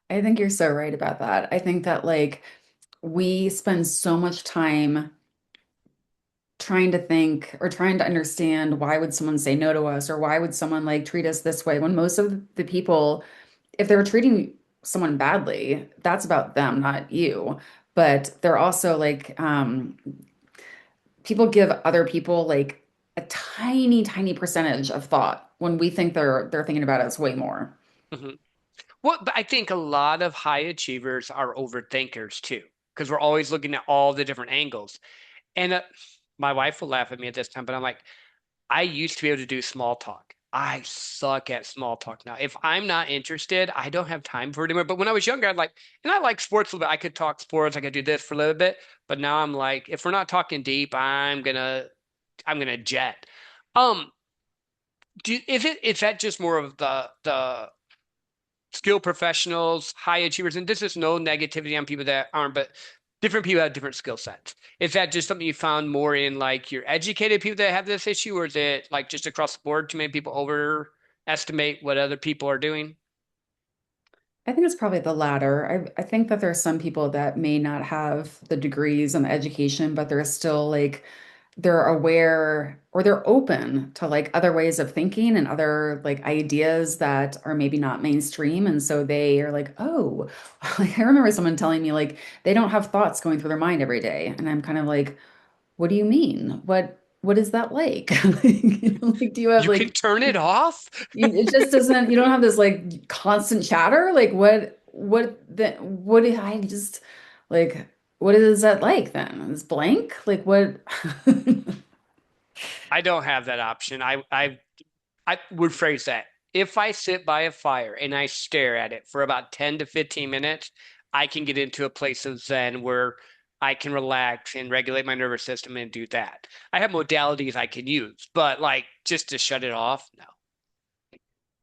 I think you're so right about that. I think that like we spend so much time trying to think or trying to understand why would someone say no to us or why would someone like treat us this way when most of the people, if they're treating someone badly, that's about them, not you. But they're also like people give other people like a tiny, tiny percentage of thought when we think they're thinking about us way more. Mhm. Well, but I think a lot of high achievers are overthinkers too, because we're always looking at all the different angles. And my wife will laugh at me at this time, but I'm like, I used to be able to do small talk. I suck at small talk now. If I'm not interested, I don't have time for it anymore. But when I was younger, and I like sports a little bit. I could talk sports. I could do this for a little bit. But now I'm like, if we're not talking deep, I'm gonna jet. Um, is that just more of the skill professionals, high achievers, and this is no negativity on people that aren't, but different people have different skill sets. Is that just something you found more in like your educated people that have this issue, or is it like just across the board, too many people overestimate what other people are doing? I think it's probably the latter. I think that there are some people that may not have the degrees and the education, but they're still like they're aware or they're open to like other ways of thinking and other like ideas that are maybe not mainstream. And so they are like, oh, like I remember someone telling me like they don't have thoughts going through their mind every day. And I'm kind of like, what do you mean? What is that like? Like, do you have You can like turn it off. it just doesn't, you don't have this like constant chatter? Like what do I just like what is that like then? It's blank? Like what? I don't have that option. I would phrase that. If I sit by a fire and I stare at it for about 10 to 15 minutes, I can get into a place of Zen where I can relax and regulate my nervous system and do that. I have modalities I can use, but like just to shut it off, no.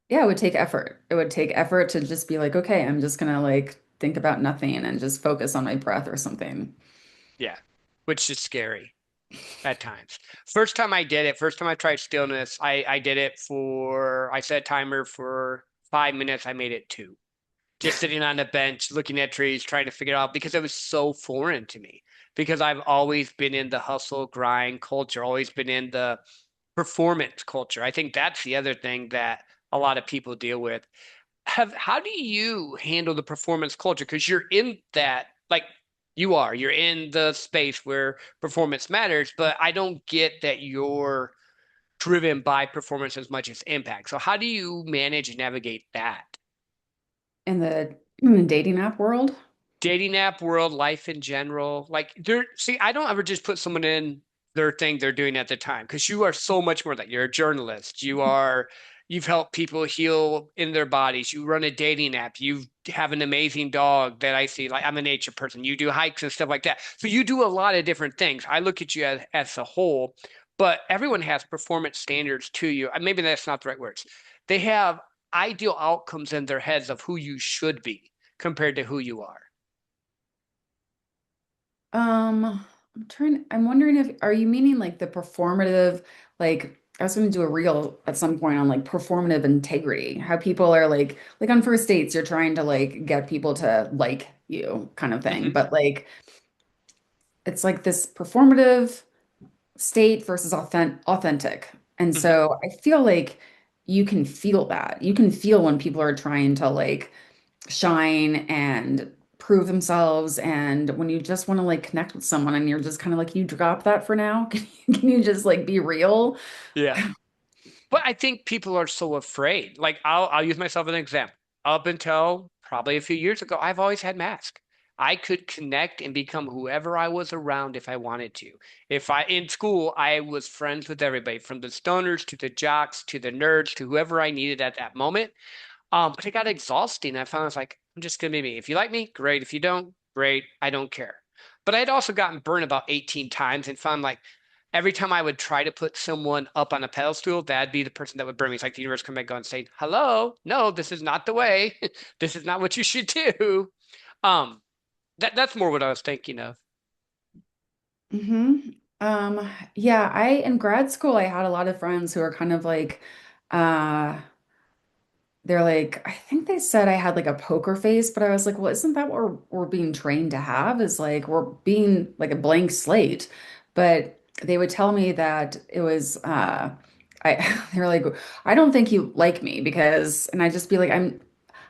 Yeah, it would take effort. It would take effort to just be like, okay, I'm just gonna like think about nothing and just focus on my breath or something. Yeah, which is scary at times. First time I tried stillness, I did it I set a timer for 5 minutes. I made it two. Just sitting on a bench, looking at trees, trying to figure it out because it was so foreign to me. Because I've always been in the hustle grind culture, always been in the performance culture. I think that's the other thing that a lot of people deal with. How do you handle the performance culture? Because you're in that, like you're in the space where performance matters, but I don't get that you're driven by performance as much as impact. So how do you manage and navigate that? In the dating app world, Dating app world, life in general. See, I don't ever just put someone in their thing they're doing at the time because you are so much more that you're a journalist. You are, You've helped people heal in their bodies. You run a dating app. You have an amazing dog that I see. Like I'm a nature person. You do hikes and stuff like that. So you do a lot of different things. I look at you as a whole, but everyone has performance standards to you. Maybe that's not the right words. They have ideal outcomes in their heads of who you should be compared to who you are. I'm wondering if, are you meaning like the performative, like, I was going to do a reel at some point on like performative integrity, how people are like on first dates, you're trying to like get people to like you kind of thing. Hmm. But like, it's like this performative state versus authentic. And Hmm. so I feel like you can feel that. You can feel when people are trying to like shine and prove themselves. And when you just want to like connect with someone and you're just kind of like, can you drop that for now? Can you just like be real? Yeah. But I think people are so afraid. Like I'll use myself as an example. Up until probably a few years ago, I've always had mask. I could connect and become whoever I was around if I wanted to. If I in school, I was friends with everybody from the stoners to the jocks to the nerds to whoever I needed at that moment. But it got exhausting. I found I was like, I'm just gonna be me. If you like me, great. If you don't, great. I don't care. But I'd also gotten burned about 18 times and found like every time I would try to put someone up on a pedestal, that'd be the person that would burn me. It's like the universe come back and say, "Hello, no, this is not the way. This is not what you should do." Um, that's more what I was thinking of. hmm yeah, in grad school, I had a lot of friends who are kind of like, uh, they're like, I think they said I had like a poker face, but I was like, well, isn't that what we're being trained to have? Is like we're being like a blank slate. But they would tell me that it was they were like, I don't think you like me because, and I just be like,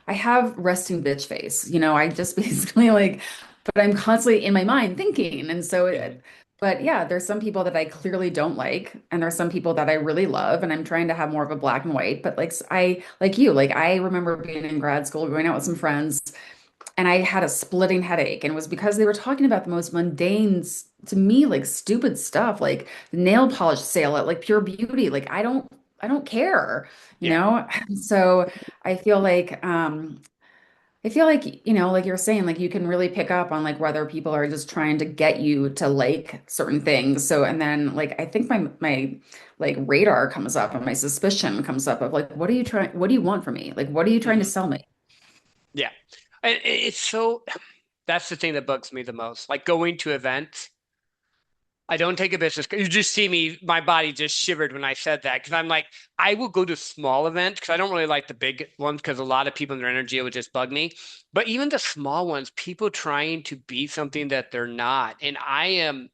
I have resting bitch face, I just basically like, but I'm constantly in my mind thinking. And so Mhm. but yeah, there's some people that I clearly don't like, and there's some people that I really love, and I'm trying to have more of a black and white. But like I like you, like I remember being in grad school, going out with some friends, and I had a splitting headache, and it was because they were talking about the most mundane, to me, like stupid stuff, like the nail polish sale at like Pure Beauty. Like I don't care, you Yeah. know? So I feel like like you're saying, like you can really pick up on like whether people are just trying to get you to like certain things. So, and then like I think my like radar comes up and my suspicion comes up of like, what do you want from me? Like, what are you trying to Hmm. sell me? Yeah. It's so that's the thing that bugs me the most. Like going to events. I don't take a business. You just see me, my body just shivered when I said that because I'm like, I will go to small events because I don't really like the big ones because a lot of people and their energy would just bug me. But even the small ones, people trying to be something that they're not. And I am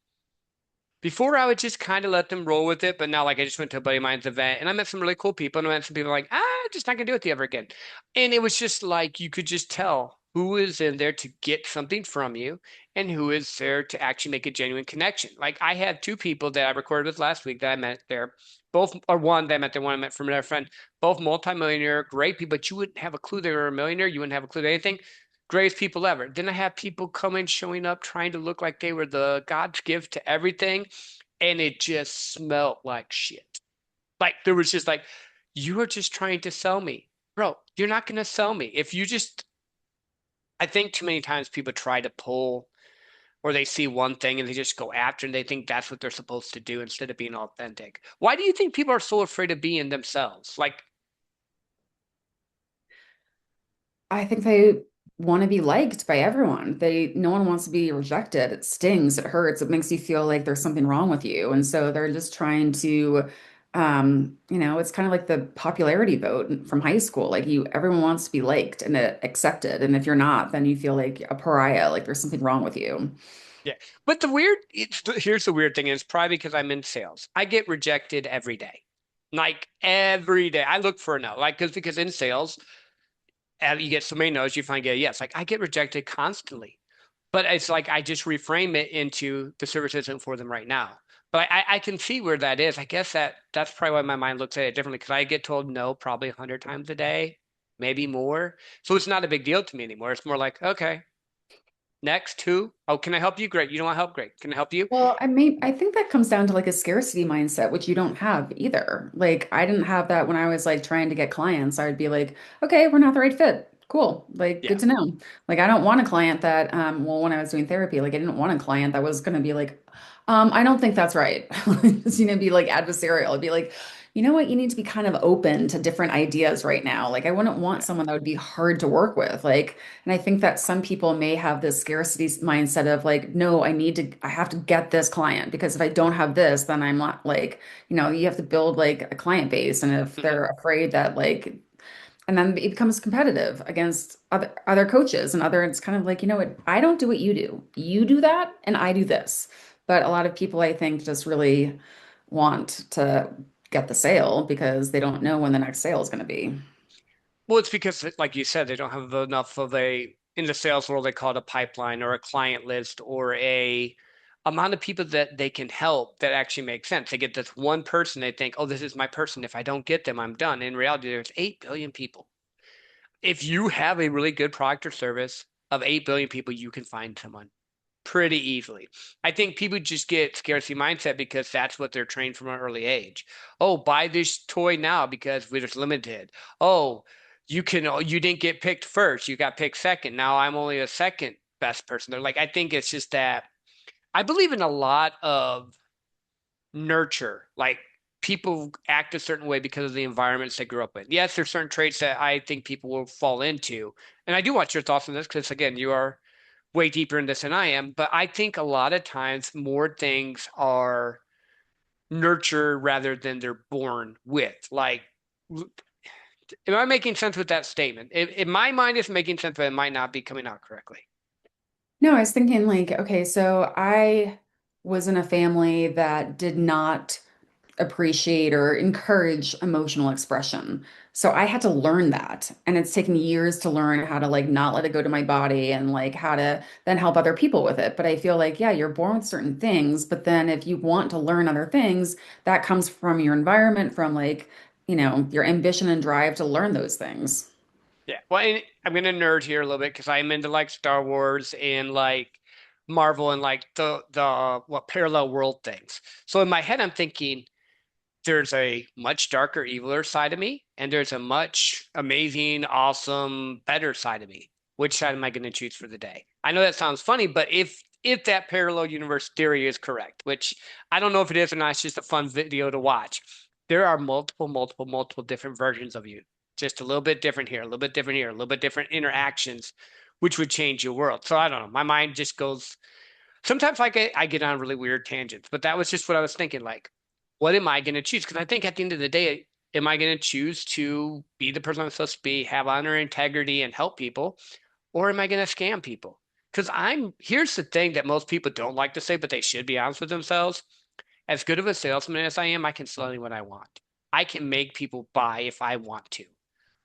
before I would just kind of let them roll with it, but now like I just went to a buddy of mine's event and I met some really cool people and I met some people like, just not gonna do it with you ever again. And it was just like you could just tell who is in there to get something from you and who is there to actually make a genuine connection. Like I had two people that I recorded with last week that I met there, both or one that I met there, one I met from another friend, both multimillionaire, great people, but you wouldn't have a clue they were a millionaire, you wouldn't have a clue anything greatest people ever. Then I have people coming, showing up, trying to look like they were the God's gift to everything, and it just smelled like shit. Like there was just like, you are just trying to sell me. Bro, you're not gonna sell me. If you just I think too many times people try to pull or they see one thing and they just go after and they think that's what they're supposed to do instead of being authentic. Why do you think people are so afraid of being themselves? Like, I think they want to be liked by everyone. No one wants to be rejected. It stings, it hurts, it makes you feel like there's something wrong with you. And so they're just trying to, it's kind of like the popularity vote from high school. Like everyone wants to be liked and accepted. And if you're not, then you feel like a pariah, like there's something wrong with you. yeah. But here's the weird thing is probably because I'm in sales. I get rejected every day. Like every day. I look for a no. Like because in sales, you get so many no's, you finally get a yes. Like I get rejected constantly. But it's like I just reframe it into the service isn't for them right now. But I can see where that is. I guess that's probably why my mind looks at it differently because I get told no probably 100 times a day, maybe more. So it's not a big deal to me anymore. It's more like, okay. Next, two. Oh, can I help you? Great. You don't want help? Great. Can I help you? Well, I think that comes down to like a scarcity mindset, which you don't have either. Like I didn't have that when I was like trying to get clients. I would be like, okay, we're not the right fit. Cool. Like Yeah. good to know. Like I don't want a client that well when I was doing therapy, like I didn't want a client that was gonna be like, I don't think that's right. It's be like adversarial. It'd be like, you know what, you need to be kind of open to different ideas right now. Like I wouldn't want Yeah. someone that would be hard to work with. Like and I think that some people may have this scarcity mindset of like, no, I have to get this client because if I don't have this, then I'm not like, you have to build like a client base. And if Hmm. they're afraid that like, and then it becomes competitive against other coaches and other, it's kind of like, you know what, I don't do what you do. You do that and I do this. But a lot of people, I think, just really want to get the sale because they don't know when the next sale is going to be. Well, it's because, like you said, they don't have enough of in the sales world, they call it a pipeline or a client list or a amount of people that they can help that actually makes sense. They get this one person, they think, oh, this is my person. If I don't get them, I'm done. In reality, there's 8 billion people. If you have a really good product or service of 8 billion people, you can find someone pretty easily. I think people just get scarcity mindset because that's what they're trained from an early age. Oh, buy this toy now because it's limited. Oh, you didn't get picked first. You got picked second. Now I'm only a second best person. They're like, I think it's just that I believe in a lot of nurture. Like people act a certain way because of the environments they grew up in. Yes, there's certain traits that I think people will fall into. And I do want your thoughts on this because again, you are way deeper in this than I am, but I think a lot of times more things are nurtured rather than they're born with. Like, am I making sense with that statement? In my mind, it's making sense, but it might not be coming out correctly. No, I was thinking like, okay, so I was in a family that did not appreciate or encourage emotional expression. So I had to learn that. And it's taken years to learn how to like not let it go to my body and like how to then help other people with it. But I feel like, yeah, you're born with certain things, but then if you want to learn other things, that comes from your environment, from like, your ambition and drive to learn those things. Yeah. Well, and I'm gonna nerd here a little bit because I'm into like Star Wars and like Marvel and like the what parallel world things. So in my head, I'm thinking there's a much darker, eviler side of me, and there's a much amazing, awesome, better side of me. Which side am I going to choose for the day? I know that sounds funny, but if that parallel universe theory is correct, which I don't know if it is or not, it's just a fun video to watch. There are multiple different versions of you. Just a little bit different here, a little bit different here, a little bit different interactions, which would change your world. So I don't know. My mind just goes sometimes I get on really weird tangents, but that was just what I was thinking. Like, what am I going to choose? Because I think at the end of the day, am I going to choose to be the person I'm supposed to be, have honor, integrity, and help people, or am I going to scam people? Because here's the thing that most people don't like to say, but they should be honest with themselves. As good of a salesman as I am, I can sell anyone I want. I can make people buy if I want to.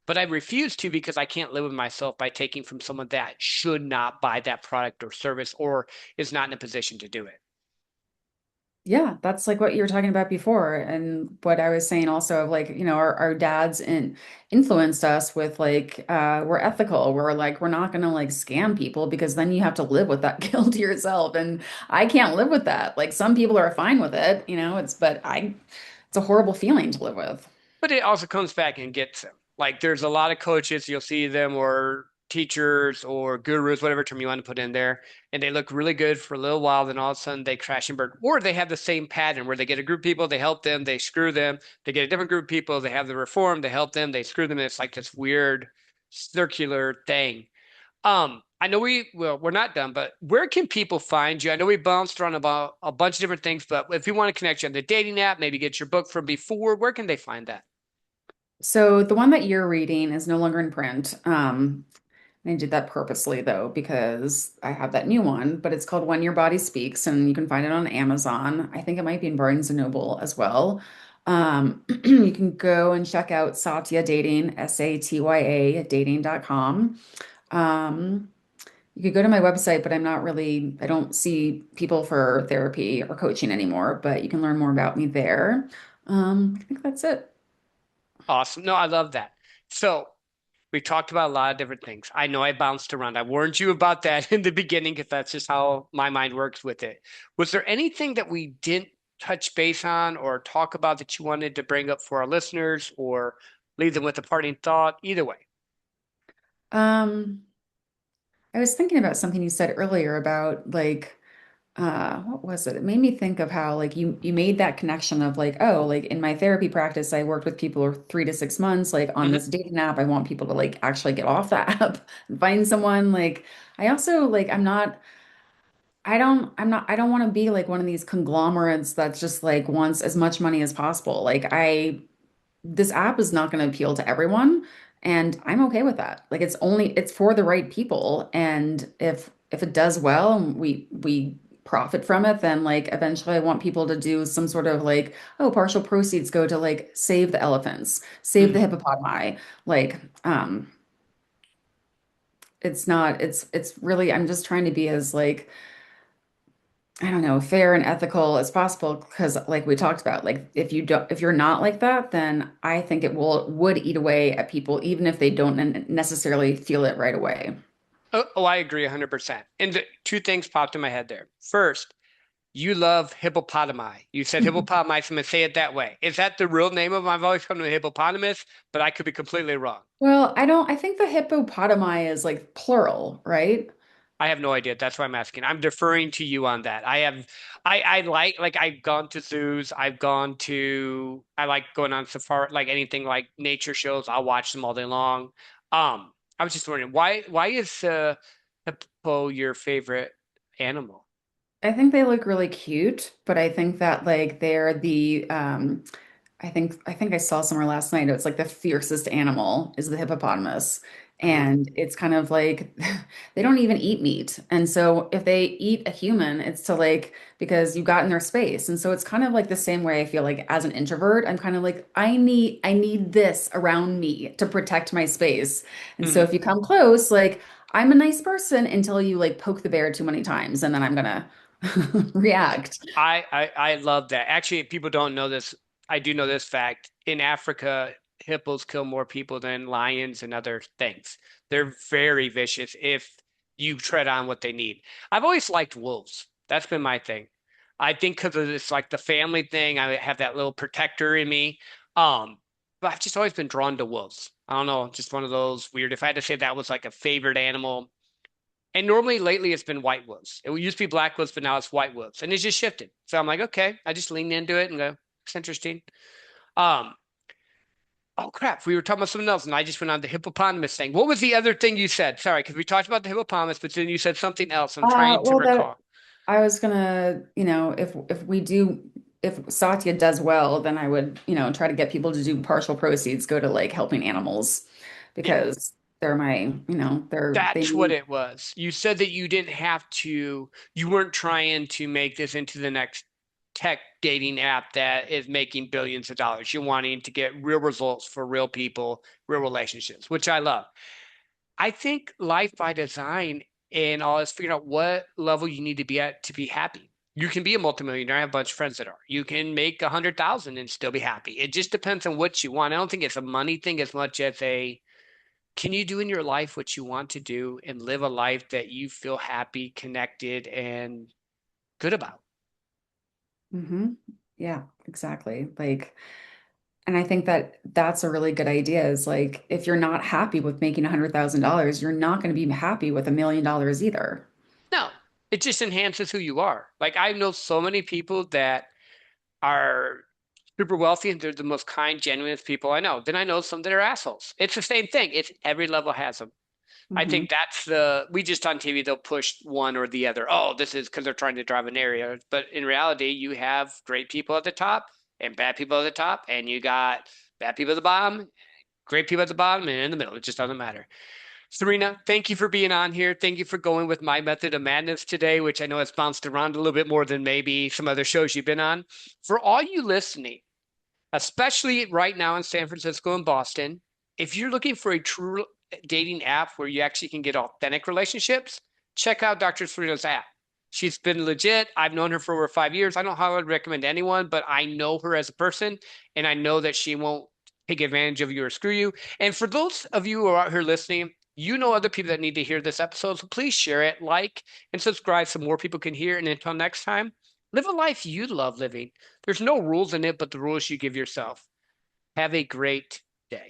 But I refuse to because I can't live with myself by taking from someone that should not buy that product or service or is not in a position to do it. Yeah, that's like what you were talking about before. And what I was saying also of like, our dads influenced us with like, we're ethical. We're like, we're not going to like scam people because then you have to live with that guilt yourself. And I can't live with that. Like some people are fine with it, it's a horrible feeling to live with. But it also comes back and gets them. Like there's a lot of coaches, you'll see them or teachers or gurus, whatever term you want to put in there, and they look really good for a little while, then all of a sudden they crash and burn. Or they have the same pattern where they get a group of people, they help them, they screw them. They get a different group of people, they have the reform, they help them, they screw them. And it's like this weird circular thing. I know we're not done, but where can people find you? I know we bounced around about a bunch of different things, but if you want to connect you on the dating app, maybe get your book from before, where can they find that? So the one that you're reading is no longer in print. I did that purposely though, because I have that new one, but it's called When Your Body Speaks, and you can find it on Amazon. I think it might be in Barnes and Noble as well. You can go and check out Satya Dating, Satya dating.com. Um, you could go to my website, but I don't see people for therapy or coaching anymore, but you can learn more about me there. I think that's it. Awesome. No, I love that. So We talked about a lot of different things. I know I bounced around. I warned you about that in the beginning because that's just how my mind works with it. Was there anything that we didn't touch base on or talk about that you wanted to bring up for our listeners or leave them with a parting thought? Either way. Um, I was thinking about something you said earlier about like what was it? It made me think of how like you made that connection of like, oh, like in my therapy practice, I worked with people for 3 to 6 months, like on Hmm. this dating app. I want people to like actually get off that app and find someone. Like I also like I don't want to be like one of these conglomerates that's just like wants as much money as possible. Like this app is not going to appeal to everyone, and I'm okay with that. Like it's for the right people, and if it does well and we profit from it, then like eventually I want people to do some sort of like, oh, partial proceeds go to like save the elephants, save the Hmm. hippopotami. Like it's not it's really I'm just trying to be as like I don't know, fair and ethical as possible because like we talked about, like if you're not like that, then I think it would eat away at people even if they don't necessarily feel it right away. Oh, I agree 100%. And two things popped in my head there. First, you love hippopotami. You said hippopotami, so I'm going to say it that way. Is that the real name of them? I've always come to a hippopotamus, but I could be completely wrong. Well, I think the hippopotami is like plural, right? I have no idea. That's why I'm asking. I'm deferring to you on that. I like I've gone to zoos. I like going on safari, like anything like nature shows. I'll watch them all day long. I was just wondering why is hippo your favorite animal? I think they look really cute, but I think that like they're the I think I saw somewhere last night. It's like the fiercest animal is the hippopotamus. Mhm. And it's kind of like they don't even eat meat. And so if they eat a human, it's to like because you got in their space. And so it's kind of like the same way I feel like as an introvert, I'm kind of like I need this around me to protect my space. And so Mhm. if you come close, like I'm a nice person until you like poke the bear too many times and then I'm gonna react. I love that. Actually, if people don't know this, I do know this fact. In Africa, hippos kill more people than lions and other things. They're very vicious if you tread on what they need. I've always liked wolves. That's been my thing. I think because of this, like the family thing, I have that little protector in me. Um, but I've just always been drawn to wolves. I don't know, just one of those weird. If I had to say that was like a favorite animal, and normally lately it's been white wolves. It used to be black wolves, but now it's white wolves. And it's just shifted. So I'm like, okay, I just leaned into it and go, it's interesting. Um, oh crap, we were talking about something else, and I just went on the hippopotamus thing. What was the other thing you said? Sorry, because we talked about the hippopotamus, but then you said something else. I'm trying to Well, that recall. I was gonna, if Satya does well, then I would, try to get people to do partial proceeds go to like helping animals Yeah, because they're my, they that's what need. it was. You said that you didn't have to, you weren't trying to make this into the next tech dating app that is making billions of dollars. You're wanting to get real results for real people, real relationships, which I love. I think life by design and all is figuring out what level you need to be at to be happy. You can be a multimillionaire. I have a bunch of friends that are. You can make 100,000 and still be happy. It just depends on what you want. I don't think it's a money thing as much as a can you do in your life what you want to do and live a life that you feel happy, connected, and good about? Hmm. Yeah, exactly. Like, and I think that that's a really good idea is like, if you're not happy with making $100,000, you're not going to be happy with $1 million either. No, it just enhances who you are. Like I know so many people that are super wealthy and they're the most kind, genuinest people I know. Then I know some that are assholes. It's the same thing. It's every level has them. I Hmm. think we just on TV, they'll push one or the other. Oh, this is because they're trying to drive an area. But in reality, you have great people at the top and bad people at the top, and you got bad people at the bottom, great people at the bottom, and in the middle. It just doesn't matter. Serena, thank you for being on here. Thank you for going with my method of madness today, which I know has bounced around a little bit more than maybe some other shows you've been on. For all you listening, especially right now in San Francisco and Boston, if you're looking for a true dating app where you actually can get authentic relationships, check out Dr. Serena's app. She's been legit. I've known her for over 5 years. I don't know how I would recommend anyone, but I know her as a person, and I know that she won't take advantage of you or screw you. And for those of you who are out here listening, you know other people that need to hear this episode. So please share it, like, and subscribe so more people can hear. And until next time, live a life you love living. There's no rules in it but the rules you give yourself. Have a great